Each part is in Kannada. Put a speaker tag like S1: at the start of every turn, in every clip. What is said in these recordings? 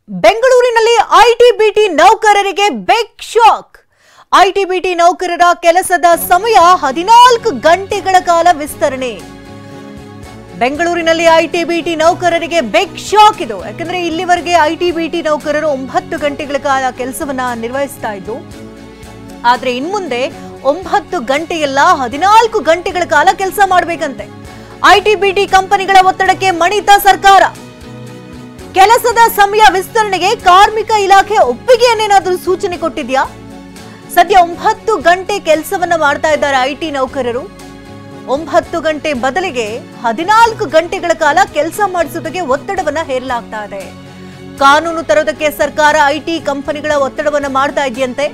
S1: ಬೆಂಗಳೂರಿನಲ್ಲಿ ಐಟಿ-ಬಿಟಿ ನೌಕರರಿಗೆ ಬಿಗ್ ಶಾಕ್. ಐಟಿ-ಬಿಟಿ ನೌಕರರ ಕೆಲಸದ ಸಮಯ 14 ಗಂಟೆಗಳ ಕಾಲ ವಿಸ್ತರಣೆ. ಬೆಂಗಳೂರಿನಲ್ಲಿ ಐಟಿ-ಬಿಟಿ ನೌಕರರಿಗೆ ಬಿಗ್ ಶಾಕ್ ಇದು. ಯಾಕಂದ್ರೆ ಇಲ್ಲಿವರೆಗೆ ಐಟಿ-ಬಿಟಿ ನೌಕರರು 9 ಗಂಟೆಗಳ ಕಾಲ ಕೆಲಸವನ್ನ ನಿರ್ವಹಿಸ್ತಾ ಇದ್ರು. ಆದ್ರೆ ಇನ್ಮುಂದೆ 9 ಗಂಟೆಯಲ್ಲ 14 ಗಂಟೆಗಳ ಕಾಲ ಕೆಲಸ ಮಾಡಬೇಕಂತೆ. ಐಟಿ-ಬಿಟಿ ಕಂಪನಿಗಳ ಒತ್ತಡಕ್ಕೆ ಮಣಿತ ಸರ್ಕಾರ. ಕೆಲಸದ ಸಮಯ ವಿಸ್ತರಣೆಗೆ ಕಾರ್ಮಿಕ ಇಲಾಖೆ ಒಪ್ಪಿಗೆಯನ್ನೇನಾದರೂ ಸೂಚನೆ ಕೊಟ್ಟಿದ್ಯಾ? ಸದ್ಯ 9 ಗಂಟೆ ಕೆಲಸವನ್ನ ಮಾಡ್ತಾ ಇದ್ದಾರೆ ಐಟಿ ನೌಕರರು. 9 ಗಂಟೆ ಬದಲಿಗೆ 14 ಗಂಟೆಗಳ ಕಾಲ ಕೆಲಸ ಮಾಡಿಸೋದಕ್ಕೆ ಒತ್ತಡವನ್ನ ಹೇರಲಾಗ್ತಾ ಇದೆ. ಕಾನೂನು ತರೋದಕ್ಕೆ ಸರ್ಕಾರ ಐಟಿ ಕಂಪನಿಗಳ ಒತ್ತಡವನ್ನ ಮಾಡ್ತಾ ಇದೆಯಂತೆ.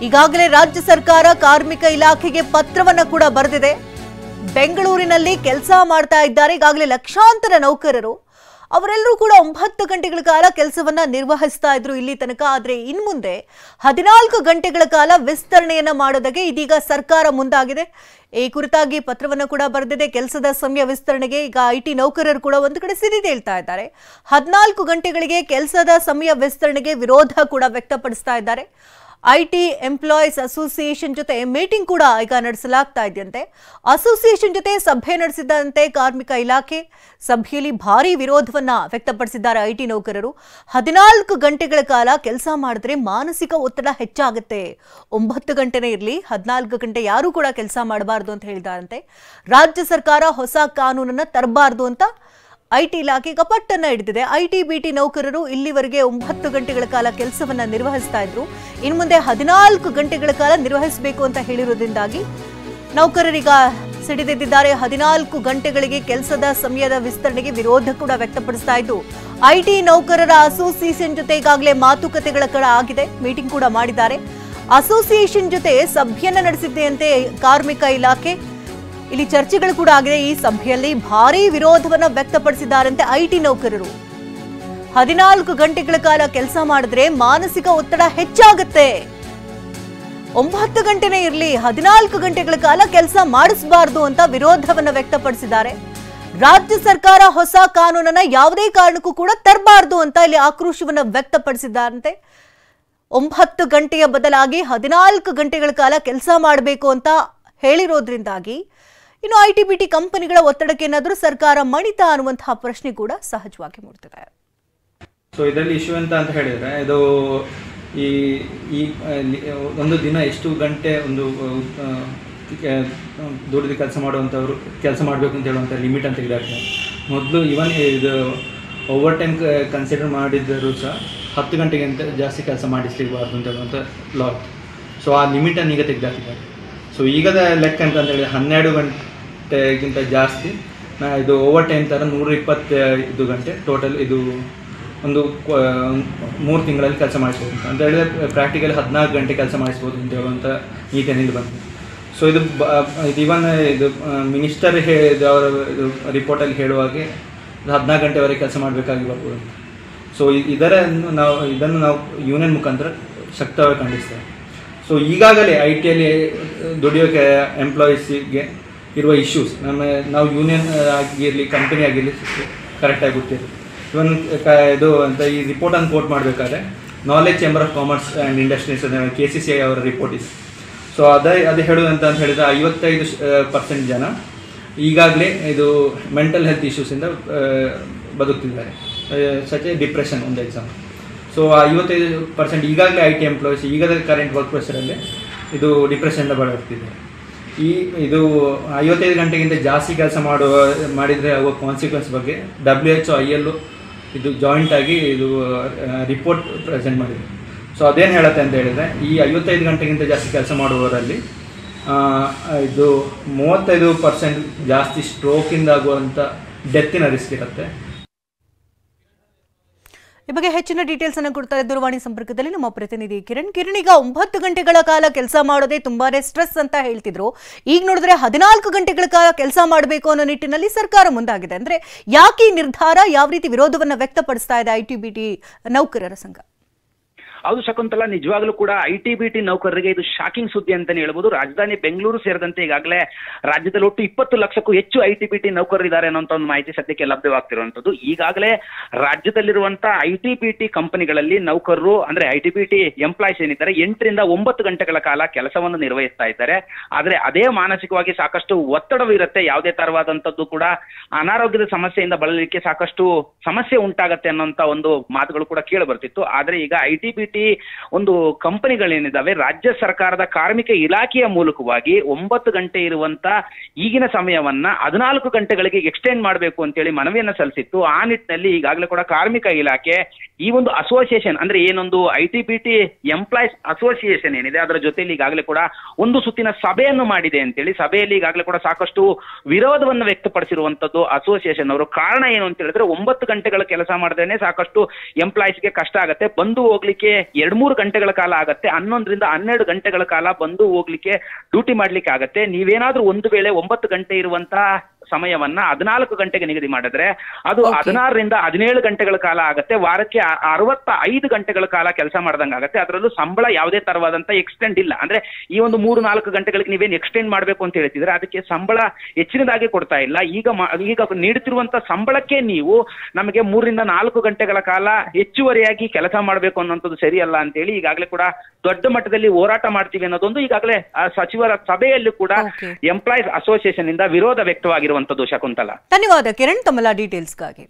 S1: ಈಗಾಗಲೇ ರಾಜ್ಯ ಸರ್ಕಾರ ಕಾರ್ಮಿಕ ಇಲಾಖೆಗೆ ಪತ್ರವನ್ನ ಕೂಡ ಬರೆದಿದೆ. ಬೆಂಗಳೂರಿನಲ್ಲಿ ಕೆಲಸ ಮಾಡ್ತಾ ಇದ್ದಾರೆ ಈಗಾಗಲೇ ಲಕ್ಷಾಂತರ ನೌಕರರು. ಅವರೆಲ್ಲರೂ ಕೂಡ 9 ಗಂಟೆಗಳ ಕಾಲ ಕೆಲಸವನ್ನ ನಿರ್ವಹಿಸ್ತಾ ಇದ್ರು ಇಲ್ಲಿ ತನಕ. ಆದ್ರೆ ಇನ್ಮುಂದೆ 14 ಗಂಟೆಗಳ ಕಾಲ ವಿಸ್ತರಣೆಯನ್ನ ಮಾಡೋದಕ್ಕೆ ಇದೀಗ ಸರ್ಕಾರ ಮುಂದಾಗಿದೆ. ಈ ಕುರಿತಾಗಿ ಪತ್ರವನ್ನು ಕೂಡ ಬರೆದಿದೆ. ಕೆಲಸದ ಸಮಯ ವಿಸ್ತರಣೆಗೆ ಈಗ ಐಟಿ ನೌಕರರು ಕೂಡ ಒಂದು ಕಡೆ ಸಿಡಿದೇಳ್ತಾ ಇದ್ದಾರೆ. 14 ಗಂಟೆಗಳಿಗೆ ಕೆಲಸದ ಸಮಯ ವಿಸ್ತರಣೆಗೆ ವಿರೋಧ ಕೂಡ ವ್ಯಕ್ತಪಡಿಸ್ತಾ ಇದ್ದಾರೆ. ಐಟಿ ಎಂಪ್ಲಾಯೀಸ್ ಅಸೋಸಿಯೇಷನ್ ಜೊತೆ ಮೀಟಿಂಗ್ ಕೂಡ ಈಗ ನಡೆಸಲಾಗ್ತಾ ಇದೆಯಂತೆ. ಅಸೋಸಿಯೇಷನ್ ಜೊತೆ ಸಭೆ ನಡೆಸಿದಂತೆ ಕಾರ್ಮಿಕ ಇಲಾಖೆ. ಸಭೆಯಲ್ಲಿ ಭಾರಿ ವಿರೋಧವನ್ನ ವ್ಯಕ್ತಪಡಿಸಿದ್ದಾರೆ ಐಟಿ ನೌಕರರು. 14 ಗಂಟೆಗಳ ಕಾಲ ಕೆಲಸ ಮಾಡಿದ್ರೆ ಮಾನಸಿಕ ಒತ್ತಡ ಹೆಚ್ಚಾಗುತ್ತೆ. 9 ಗಂಟೆನೇ ಇರಲಿ, 14 ಗಂಟೆ ಯಾರು ಕೂಡ ಕೆಲಸ ಮಾಡಬಾರ್ದು ಅಂತ ಹೇಳಿದಾರಂತೆ. ರಾಜ್ಯ ಸರ್ಕಾರ ಹೊಸ ಕಾನೂನನ್ನ ತರಬಾರ್ದು ಅಂತ ಐಟಿ ಇಲಾಖೆ ಕಪಟ್ಟನ್ನ ಹಿಡಿದಿದೆ. ಐಟಿ-ಬಿಟಿ ನೌಕರರು ಇಲ್ಲಿವರೆಗೆ 9 ಗಂಟೆಗಳ ಕಾಲ ಕೆಲಸವನ್ನ ನಿರ್ವಹಿಸ್ತಾ ಇದ್ರು. ಇನ್ನು ಮುಂದೆ 14 ಗಂಟೆಗಳ ಕಾಲ ನಿರ್ವಹಿಸಬೇಕು ಅಂತ ಹೇಳಿರೋದ್ರಿಂದಾಗಿ ನೌಕರರೀಗ ಸಿಡಿದೆದ್ದಿದ್ದಾರೆ. 14 ಗಂಟೆಗಳಿಗೆ ಕೆಲಸದ ಸಮಯದ ವಿಸ್ತರಣೆಗೆ ವಿರೋಧ ಕೂಡ ವ್ಯಕ್ತಪಡಿಸ್ತಾ ಇದ್ದು ಐಟಿ ನೌಕರರ ಅಸೋಸಿಯೇಷನ್ ಜೊತೆ ಈಗಾಗಲೇ ಮಾತುಕತೆಗಳ ಕಡೆ ಆಗಿದೆ. ಮೀಟಿಂಗ್ ಕೂಡ ಮಾಡಿದ್ದಾರೆ. ಅಸೋಸಿಯೇಷನ್ ಜೊತೆ ಸಭೆಯನ್ನ ನಡೆಸಿದ್ದೆಯಂತೆ ಕಾರ್ಮಿಕ ಇಲಾಖೆ. ಇಲ್ಲಿ ಚರ್ಚೆಗಳು ಕೂಡ ಆಗಿದೆ. ಈ ಸಭೆಯಲ್ಲಿ ಭಾರಿ ವಿರೋಧವನ್ನ ವ್ಯಕ್ತಪಡಿಸಿದ್ದಾರಂತೆ ಐಟಿ ನೌಕರರು. 14 ಗಂಟೆಗಳ ಕಾಲ ಕೆಲಸ ಮಾಡಿದ್ರೆ ಮಾನಸಿಕ ಒತ್ತಡ ಹೆಚ್ಚಾಗುತ್ತೆ. 9 ಗಂಟೆನೇ ಇರಲಿ, 14 ಗಂಟೆಗಳ ಕಾಲ ಕೆಲಸ ಮಾಡಿಸಬಾರದು ಅಂತ ವಿರೋಧವನ್ನ ವ್ಯಕ್ತಪಡಿಸಿದ್ದಾರೆ. ರಾಜ್ಯ ಸರ್ಕಾರ ಹೊಸ ಕಾನೂನನ್ನ ಯಾವುದೇ ಕಾರಣಕ್ಕೂ ಕೂಡ ತರಬಾರದು ಅಂತ ಇಲ್ಲಿ ಆಕ್ರೋಶವನ್ನ ವ್ಯಕ್ತಪಡಿಸಿದ್ದಾರಂತೆ. 9 ಗಂಟೆಯ ಬದಲಾಗಿ 14 ಗಂಟೆಗಳ ಕಾಲ ಕೆಲಸ ಮಾಡಬೇಕು ಅಂತ ಹೇಳಿರೋದ್ರಿಂದಾಗಿ ಇನ್ನು ಐಟಿ-ಬಿಟಿ ಕಂಪನಿಗಳ ಒತ್ತಡಕ್ಕೆ ಏನಾದರೂ ಸರ್ಕಾರ ಮಣಿತಾ ಅನ್ನುವಂತಹ ಪ್ರಶ್ನೆ ಕೂಡ ಸಹಜವಾಗಿ ಮೂಡ್ತಿದೆ.
S2: ಸೊ ಇದರಲ್ಲಿ ಇಶ್ಯೂ ಅಂತ ಹೇಳಿದ್ರೆ ಇದು ಈ ಒಂದು ದಿನ ಎಷ್ಟು ಗಂಟೆ ಒಂದು ದುಡಿದು ಕೆಲಸ ಮಾಡುವಂಥವ್ರು ಕೆಲಸ ಮಾಡಬೇಕು ಅಂತ ಹೇಳುವಂಥ ಲಿಮಿಟ್ ಅಂತ ತೆಗೆದಾಕ್ತಾರೆ. ಮೊದಲು ಇವನ್ ಇದು ಓವರ್ ಟೈಮ್ ಕನ್ಸಿಡರ್ ಮಾಡಿದ್ದರೂ ಸಹ 10 ಗಂಟೆಗಿಂತ ಜಾಸ್ತಿ ಕೆಲಸ ಮಾಡಿಸ್ಲಿಕ್ಬಾರ್ದು ಅಂತ ಹೇಳುವಂಥ ಲಾ. ಸೊ ಆ ಲಿಮಿಟನ್ನು ಈಗ ತೆಗೆದಾಕಿದ್ದಾರೆ. ಸೊ ಈಗದ ಲೆಕ್ಕ ಅಂತಂದೇಳಿ 12 ಗಂಟೆಗಿಂತ ಜಾಸ್ತಿ ಇದು ಓವರ್ ಟೈಮ್ ಥರ 125 ಗಂಟೆ ಟೋಟಲ್ ಇದು ಒಂದು 3 ತಿಂಗಳಲ್ಲಿ ಕೆಲಸ ಮಾಡಿಸ್ಬೋದು ಅಂತ ಹೇಳಿದ್ರೆ ಪ್ರಾಕ್ಟಿಕಲ್ 14 ಗಂಟೆ ಕೆಲಸ ಮಾಡಿಸ್ಬೋದು ಅಂತ ಹೇಳುವಂಥ ನೀತಿಯಲ್ಲಿ ಬಂತು. ಸೊ ಇದು ಇವನ್ ಇದು ಮಿನಿಸ್ಟರ್ ಅವರ ರಿಪೋರ್ಟಲ್ಲಿ ಹೇಳುವಾಗೆ 14 ಗಂಟೆವರೆಗೆ ಕೆಲಸ ಮಾಡಬೇಕಾಗಿ ಬರ್ಬೋದು ಅಂತ. ಸೊ ಇದನ್ನು ನಾವು ಯೂನಿಯನ್ ಮುಖಾಂತರ ಶಕ್ತವಾಗಿ ಖಂಡಿಸ್ತೇವೆ. ಸೊ ಈಗಾಗಲೇ ಐ ಟಿಯಲ್ಲಿ ದುಡಿಯೋಕ್ಕೆ ಎಂಪ್ಲಾಯೀಸಿಗೆ ಇರುವ ಇಶ್ಯೂಸ್ ನಾವು ಯೂನಿಯನ್ ಆಗಿರಲಿ ಕಂಪನಿ ಆಗಿರಲಿ ಕರೆಕ್ಟಾಗಿ ಗೊತ್ತಿದೆ. ಇವನ್ ಇದು ಅಂತ ಈ ರಿಪೋರ್ಟನ್ನು ಕೋಟ್ ಮಾಡಬೇಕಾದ್ರೆ knowledge chamber of commerce and industries KCCI ಅವರ ರಿಪೋರ್ಟ್ ಇದೆ. ಸೊ ಅದು ಹೇಳುವಂತ ಅಂತ ಹೇಳಿದ್ರೆ 55% ಜನ ಈಗಾಗಲೇ ಇದು ಮೆಂಟಲ್ ಹೆಲ್ತ್ ಇಶ್ಯೂಸಿಂದ ಬದುಕ್ತಿದ್ದಾರೆ. ಸಚ್ ಡಿಪ್ರೆಷನ್ ಒಂದು ಎಕ್ಸಾಂಪಲ್. ಸೊ 55% ಈಗಾಗಲೇ ಐಟಿ ಎಂಪ್ಲಾಯೀಸ್ ಈಗದ ಕರೆಂಟ್ ವರ್ಕ್ ಪ್ರೆಷರಲ್ಲಿ ಇದು ಡಿಪ್ರೆಷನ್ನಿಂದ ಬಳಲ್ತಿದ್ದಾರೆ. ಇದು 55 ಗಂಟೆಗಿಂತ ಜಾಸ್ತಿ ಕೆಲಸ ಮಾಡಿದರೆ ಆಗುವ ಕಾನ್ಸಿಕ್ವೆನ್ಸ್ ಬಗ್ಗೆ WHO ILO ಇದು ಜಾಯಿಂಟ್ ಆಗಿ ಇದು ರಿಪೋರ್ಟ್ ಪ್ರೆಸೆಂಟ್ ಮಾಡಿದೆ. ಸೊ ಅದೇನು ಹೇಳುತ್ತೆ ಅಂತ ಹೇಳಿದರೆ ಈ 55 ಗಂಟೆಗಿಂತ ಜಾಸ್ತಿ ಕೆಲಸ ಮಾಡುವವರಲ್ಲಿ ಇದು 35% ಜಾಸ್ತಿ ಸ್ಟ್ರೋಕಿಂದ ಆಗುವಂಥ ಡೆತ್ತಿನ ರಿಸ್ಕ್ ಇರುತ್ತೆ.
S1: ಈ ಬಗ್ಗೆ ಹೆಚ್ಚಿನ ಡೀಟೇಲ್ಸ್ ಅನ್ನು ಕೊಡ್ತಾರೆ ದೂರವಾಣಿ ಸಂಪರ್ಕದಲ್ಲಿ ನಮ್ಮ ಪ್ರತಿನಿಧಿ ಕಿರಣ್. ಈಗ 9 ಗಂಟೆಗಳ ಕಾಲ ಕೆಲಸ ಮಾಡೋದೇ ತುಂಬಾನೇ ಸ್ಟ್ರೆಸ್ ಅಂತ ಹೇಳ್ತಿದ್ರು. ಈಗ ನೋಡಿದ್ರೆ 14 ಗಂಟೆಗಳ ಕಾಲ ಕೆಲಸ ಮಾಡಬೇಕು ಅನ್ನೋ ನಿಟ್ಟಿನಲ್ಲಿ ಸರ್ಕಾರ ಮುಂದಾಗಿದೆ. ಅಂದ್ರೆ ಯಾಕೆ ನಿರ್ಧಾರ, ಯಾವ ರೀತಿ ವಿರೋಧವನ್ನ ವ್ಯಕ್ತಪಡಿಸ್ತಾ ಇದೆ ಐಟಿ-ಬಿಟಿ ನೌಕರರ ಸಂಘ?
S3: ಹೌದು ಶಕುಂತಲಾ, ನಿಜವಾಗ್ಲೂ ಕೂಡ ITBT ನೌಕರರಿಗೆ ಇದು ಶಾಕಿಂಗ್ ಸುದ್ದಿ ಅಂತಾನೆ ಹೇಳ್ಬೋದು. ರಾಜಧಾನಿ ಬೆಂಗಳೂರು ಸೇರಿದಂತೆ ಈಗಾಗಲೇ ರಾಜ್ಯದಲ್ಲಿ ಒಟ್ಟು 20 ಲಕ್ಷಕ್ಕೂ ಹೆಚ್ಚು ITBT ನೌಕರರಿದ್ದಾರೆ ಅನ್ನೋ ಒಂದು ಮಾಹಿತಿ ಸದ್ಯಕ್ಕೆ ಲಭ್ಯವಾಗ್ತಿರುವಂತದ್ದು. ಈಗಾಗಲೇ ರಾಜ್ಯದಲ್ಲಿರುವಂತಹ ITBT ಕಂಪನಿಗಳಲ್ಲಿ ನೌಕರರು ಅಂದ್ರೆ ITBT ಎಂಪ್ಲಾಯ್ಸ್ ಏನಿದ್ದಾರೆ 8 ರಿಂದ 9 ಗಂಟೆಗಳ ಕಾಲ ಕೆಲಸವನ್ನು ನಿರ್ವಹಿಸ್ತಾ ಇದ್ದಾರೆ. ಆದ್ರೆ ಅದೇ ಮಾನಸಿಕವಾಗಿ ಸಾಕಷ್ಟು ಒತ್ತಡವಿರುತ್ತೆ. ಯಾವುದೇ ತರವಾದಂತದ್ದು ಕೂಡ ಅನಾರೋಗ್ಯದ ಸಮಸ್ಯೆಯಿಂದ ಬಳಲಿಕ್ಕೆ ಸಾಕಷ್ಟು ಸಮಸ್ಯೆ ಉಂಟಾಗತ್ತೆ ಅನ್ನೋಂತ ಒಂದು ಮಾತುಗಳು ಕೂಡ ಕೇಳಿ ಬರ್ತಿತ್ತು. ಆದ್ರೆ ಈಗ ITBT ಒಂದು ಕಂಪನಿಗಳೇನಿದಾವೆ ರಾಜ್ಯ ಸರ್ಕಾರದ ಕಾರ್ಮಿಕ ಇಲಾಖೆಯ ಮೂಲಕವಾಗಿ 9 ಗಂಟೆ ಇರುವಂತ ಈಗಿನ ಸಮಯವನ್ನ 14 ಗಂಟೆಗಳಿಗೆ ಎಕ್ಸ್ಟೆಂಡ್ ಮಾಡಬೇಕು ಅಂತೇಳಿ ಮನವಿಯನ್ನ ಸಲ್ಲಿಸಿತ್ತು. ಆ ನಿಟ್ಟಿನಲ್ಲಿ ಈಗಾಗಲೇ ಕೂಡ ಕಾರ್ಮಿಕ ಇಲಾಖೆ ಈ ಒಂದು ಅಸೋಸಿಯೇಷನ್ ಅಂದ್ರೆ ಏನೊಂದು ITBT ಎಂಪ್ಲಾಯ್ಸ್ ಅಸೋಸಿಯೇಷನ್ ಏನಿದೆ ಅದರ ಜೊತೆಲಿ ಈಗಾಗಲೇ ಕೂಡ ಒಂದು ಸುತ್ತಿನ ಸಭೆಯನ್ನು ಮಾಡಿದೆ ಅಂತೇಳಿ, ಸಭೆಯಲ್ಲಿ ಈಗಾಗಲೇ ಕೂಡ ಸಾಕಷ್ಟು ವಿರೋಧವನ್ನು ವ್ಯಕ್ತಪಡಿಸಿರುವಂತದ್ದು ಅಸೋಸಿಯೇಷನ್ ಅವರು. ಕಾರಣ ಏನು ಅಂತ ಹೇಳಿದ್ರೆ 9 ಗಂಟೆಗಳ ಕೆಲಸ ಮಾಡದೇನೆ ಸಾಕಷ್ಟು ಎಂಪ್ಲಾಯ್ಸ್ಗೆ ಕಷ್ಟ ಆಗತ್ತೆ. ಬಂದು ಹೋಗ್ಲಿಕ್ಕೆ 2-3 ಗಂಟೆಗಳ ಕಾಲ ಆಗತ್ತೆ. 11 ರಿಂದ 12 ಗಂಟೆಗಳ ಕಾಲ ಬಂದು ಹೋಗ್ಲಿಕ್ಕೆ ಡ್ಯೂಟಿ ಮಾಡ್ಲಿಕ್ಕೆ ಆಗತ್ತೆ. ನೀವೇನಾದ್ರೂ ಒಂದು ವೇಳೆ 9 ಗಂಟೆ ಇರುವಂತಹ ಸಮಯವನ್ನ 14 ಗಂಟೆಗೆ ನಿಗದಿ ಮಾಡಿದ್ರೆ ಅದು 16 ರಿಂದ 17 ಗಂಟೆಗಳ ಕಾಲ ಆಗತ್ತೆ. ವಾರಕ್ಕೆ 65 ಗಂಟೆಗಳ ಕಾಲ ಕೆಲಸ ಮಾಡ್ದಂಗೆ ಆಗತ್ತೆ. ಅದರಲ್ಲೂ ಸಂಬಳ ಯಾವುದೇ ತರವಾದಂತ ಎಕ್ಸ್ಟೆಂಡ್ ಇಲ್ಲ. ಅಂದ್ರೆ ಈ ಒಂದು 3-4 ಗಂಟೆಗಳಿಗೆ ನೀವೇನು ಎಕ್ಸ್ಟೆಂಡ್ ಮಾಡಬೇಕು ಅಂತ ಹೇಳ್ತಿದ್ರೆ ಅದಕ್ಕೆ ಸಂಬಳ ಹೆಚ್ಚಿನದಾಗಿ ಕೊಡ್ತಾ ಇಲ್ಲ. ಈಗ ನೀಡುತ್ತಿರುವಂತ ಸಂಬಳಕ್ಕೆ ನೀವು ನಮಗೆ 3 ರಿಂದ 4 ಗಂಟೆಗಳ ಕಾಲ ಹೆಚ್ಚುವರಿಯಾಗಿ ಕೆಲಸ ಮಾಡಬೇಕು ಅನ್ನೋಂಥದ್ದು ಸರಿಯಲ್ಲ ಅಂತೇಳಿ ಈಗಾಗಲೇ ಕೂಡ ದೊಡ್ಡ ಮಟ್ಟದಲ್ಲಿ ಹೋರಾಟ ಮಾಡ್ತೀವಿ ಅನ್ನೋದೊಂದು ಈಗಾಗಲೇ ಸಚಿವರ ಸಭೆಯಲ್ಲೂ ಕೂಡ ಎಂಪ್ಲಾಯ್ಸ್ ಅಸೋಸಿಯೇಷನ್ ಇಂದ ವಿರೋಧ ವ್ಯಕ್ತವಾಗಿರುವಂತದ್ದು. ಶಕುಂತಲಾ,
S1: ಧನ್ಯವಾದ ಕಿರಣ್ ತಮ್ಮೆಲ್ಲ ಡೀಟೇಲ್ಸ್ಗಾಗಿ.